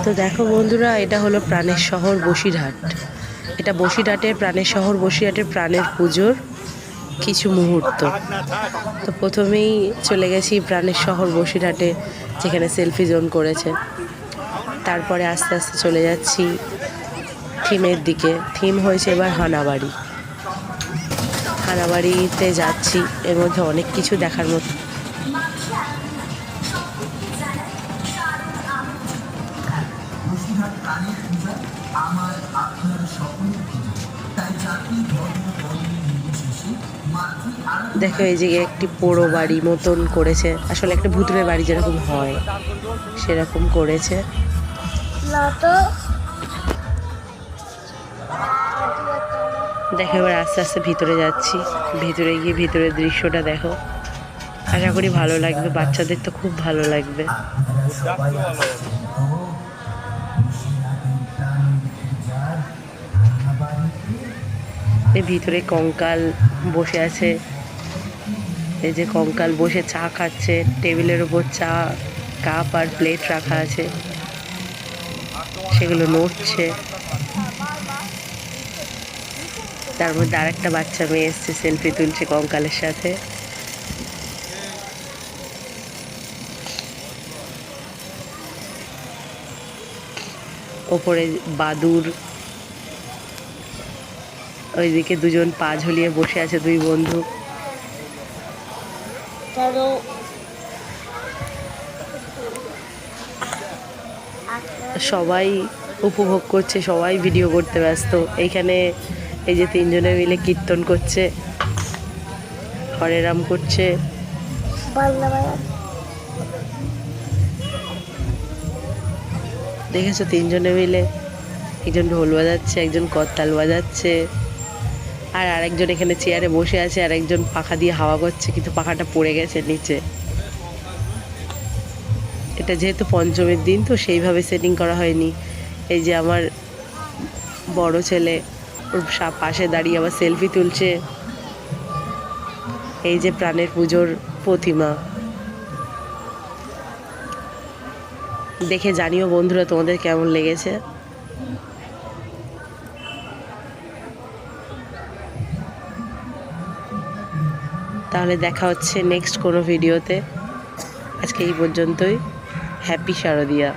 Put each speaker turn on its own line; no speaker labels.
তো দেখো বন্ধুরা, এটা হলো প্রাণের শহর বসিরহাট। এটা বসিরহাটের প্রাণের শহর বসিরহাটের প্রাণের পুজোর কিছু মুহূর্ত। তো প্রথমেই চলে গেছি প্রাণের শহর বসিরহাটে, যেখানে সেলফি জোন করেছে। তারপরে আস্তে আস্তে চলে যাচ্ছি থিমের দিকে। থিম হয়েছে এবার হানাবাড়ি। হানাবাড়িতে যাচ্ছি, এর মধ্যে অনেক কিছু দেখার মতো। দেখো এই যে একটি পোড়ো বাড়ি মতন করেছে, আসলে একটা ভুতুড়ে বাড়ি যেরকম হয় সেরকম করেছে। দেখো এবার আস্তে আস্তে ভিতরে যাচ্ছি। ভিতরে গিয়ে ভিতরের দৃশ্যটা দেখো, আশা করি ভালো লাগবে, বাচ্চাদের তো খুব ভালো লাগবে। এই ভিতরে কঙ্কাল বসে আছে, এই যে কঙ্কাল বসে চা খাচ্ছে, টেবিলের ওপর চা কাপ আর প্লেট রাখা আছে, সেগুলো নড়ছে। তার মধ্যে আরেকটা বাচ্চা মেয়ে এসছে, সেলফি তুলছে কঙ্কালের সাথে। ওপরে বাদুর, ওইদিকে দুজন পা ঝুলিয়ে বসে আছে, দুই বন্ধু। সবাই উপভোগ করছে, সবাই ভিডিও করতে ব্যস্ত। এইখানে এই যে তিনজনে মিলে কীর্তন করছে, হরে রাম করছে। দেখেছো, তিনজনে মিলে, একজন ঢোল বাজাচ্ছে, একজন করতাল বাজাচ্ছে, আর আরেকজন এখানে চেয়ারে বসে আছে, আর একজন পাখা দিয়ে হাওয়া করছে, কিন্তু পাখাটা পড়ে গেছে নিচে। এটা যেহেতু পঞ্চমীর দিন, তো সেইভাবে সেটিং করা হয়নি। এই যে আমার বড় ছেলে, ওর পাশে দাঁড়িয়ে আবার সেলফি তুলছে। এই যে প্রাণের পুজোর প্রতিমা, দেখে জানিও বন্ধুরা তোমাদের কেমন লেগেছে। তাহলে দেখা হচ্ছে নেক্সট কোনো ভিডিওতে। আজকে এই পর্যন্তই। হ্যাপি শারদিয়া।